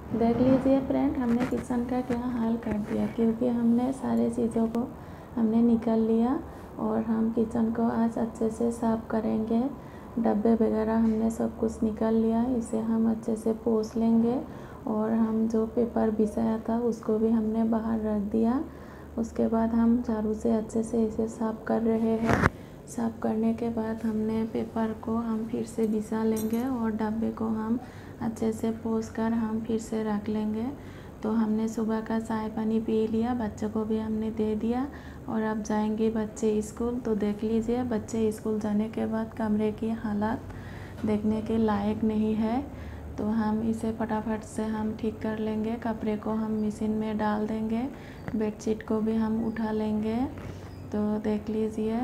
देख लीजिए फ्रेंड, हमने किचन का क्या हाल कर दिया, क्योंकि हमने सारे चीज़ों को हमने निकाल लिया और हम किचन को आज अच्छे से साफ़ करेंगे। डब्बे वगैरह हमने सब कुछ निकाल लिया, इसे हम अच्छे से पोंछ लेंगे। और हम जो पेपर बिछाया था उसको भी हमने बाहर रख दिया। उसके बाद हम झाड़ू से अच्छे से इसे साफ़ कर रहे हैं। साफ़ करने के बाद हमने पेपर को हम फिर से बिछा लेंगे और डब्बे को हम अच्छे से पोंछ कर हम फिर से रख लेंगे। तो हमने सुबह का चाय पानी पी लिया, बच्चों को भी हमने दे दिया और अब जाएंगे बच्चे स्कूल। तो देख लीजिए, बच्चे स्कूल जाने के बाद कमरे की हालत देखने के लायक नहीं है। तो हम इसे फटाफट से हम ठीक कर लेंगे। कपड़े को हम मशीन में डाल देंगे, बेडशीट को भी हम उठा लेंगे। तो देख लीजिए,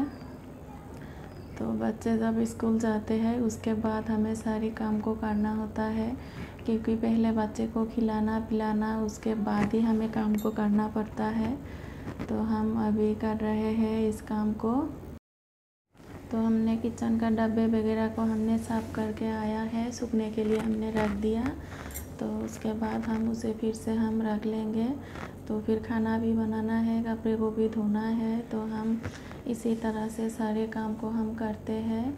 तो बच्चे जब स्कूल जाते हैं उसके बाद हमें सारी काम को करना होता है, क्योंकि पहले बच्चे को खिलाना पिलाना उसके बाद ही हमें काम को करना पड़ता है। तो हम अभी कर रहे हैं इस काम को। तो हमने किचन का डब्बे वगैरह को हमने साफ़ करके आया है, सूखने के लिए हमने रख दिया। तो उसके बाद हम उसे फिर से हम रख लेंगे। तो फिर खाना भी बनाना है, कपड़े को भी धोना है। तो हम इसी तरह से सारे काम को हम करते हैं।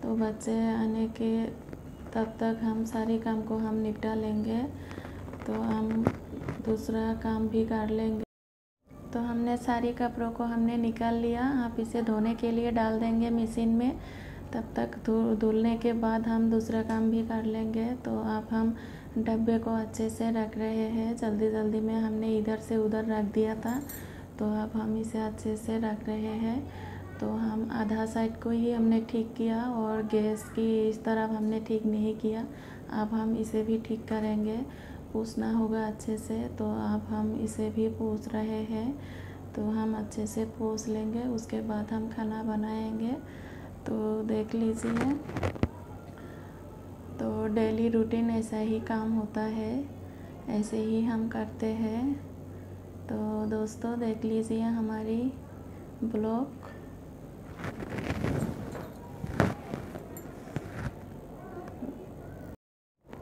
तो बच्चे आने के तब तक हम सारे काम को हम निपटा लेंगे। तो हम दूसरा काम भी कर लेंगे। तो हमने सारे कपड़ों को हमने निकाल लिया, आप इसे धोने के लिए डाल देंगे मशीन में। तब तक धुलने के बाद हम दूसरा काम भी कर लेंगे। तो अब हम डब्बे को अच्छे से रख रहे हैं, जल्दी जल्दी में हमने इधर से उधर रख दिया था। तो अब हम इसे अच्छे से रख रहे हैं। तो हम आधा साइड को ही हमने ठीक किया और गैस की इस तरफ हमने ठीक नहीं किया। अब हम इसे भी ठीक करेंगे, पूछना होगा अच्छे से। तो अब हम इसे भी पूछ रहे हैं। तो हम अच्छे से पोंछ लेंगे, उसके बाद हम खाना बनाएंगे। तो देख लीजिए, तो डेली रूटीन ऐसा ही काम होता है, ऐसे ही हम करते हैं। तो दोस्तों देख लीजिए हमारी ब्लॉग।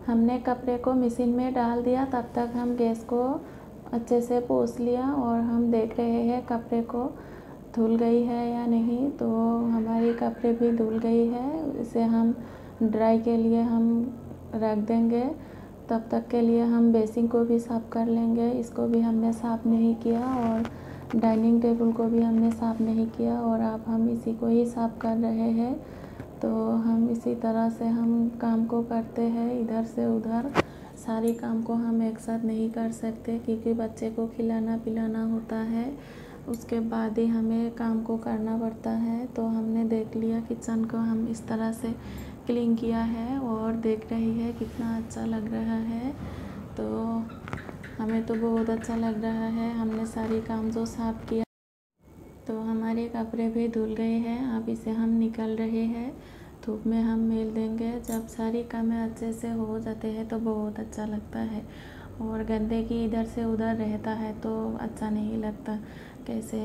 हमने कपड़े को मशीन में डाल दिया, तब तक हम गैस को अच्छे से पोंछ लिया और हम देख रहे हैं कपड़े को धुल गई है या नहीं। तो हमारी कपड़े भी धुल गई है, इसे हम ड्राई के लिए हम रख देंगे। तब तक के लिए हम बेसिन को भी साफ़ कर लेंगे, इसको भी हमने साफ़ नहीं किया और डाइनिंग टेबल को भी हमने साफ़ नहीं किया। और अब हम इसी को ही साफ़ कर रहे हैं। तो हम इसी तरह से हम काम को करते हैं, इधर से उधर सारी काम को हम एक साथ नहीं कर सकते, क्योंकि बच्चे को खिलाना पिलाना होता है, उसके बाद ही हमें काम को करना पड़ता है। तो हमने देख लिया किचन को हम इस तरह से क्लीन किया है और देख रही है कितना अच्छा लग रहा है। तो हमें तो बहुत अच्छा लग रहा है, हमने सारी काम जो साफ़ किया। तो हमारे कपड़े भी धुल गए हैं, अब इसे हम निकाल रहे हैं, धूप में हम मेल देंगे। जब सारी कामें अच्छे से हो जाते हैं तो बहुत अच्छा लगता है। और गंदगी इधर से उधर रहता है तो अच्छा नहीं लगता, कैसे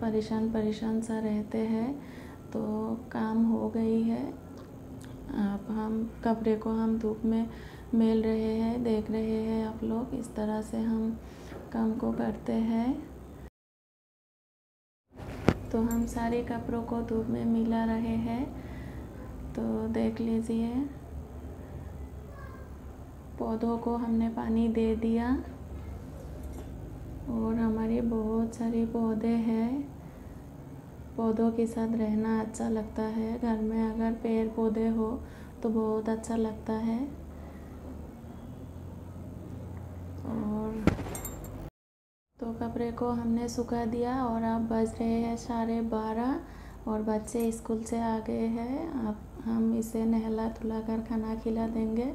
परेशान परेशान सा रहते हैं। तो काम हो गई है, अब हम कपड़े को हम धूप में मेल रहे हैं, देख रहे हैं आप लोग। इस तरह से हम काम को करते हैं। तो हम सारे कपड़ों को धूप में मिला रहे हैं। तो देख लीजिए, पौधों को हमने पानी दे दिया और हमारे बहुत सारे पौधे हैं। पौधों के साथ रहना अच्छा लगता है, घर में अगर पेड़ पौधे हो तो बहुत अच्छा लगता है। और तो कपड़े को हमने सुखा दिया और अब बज रहे हैं 12:30 और बच्चे स्कूल से आ गए हैं। अब हम इसे नहला धुला कर खाना खिला देंगे।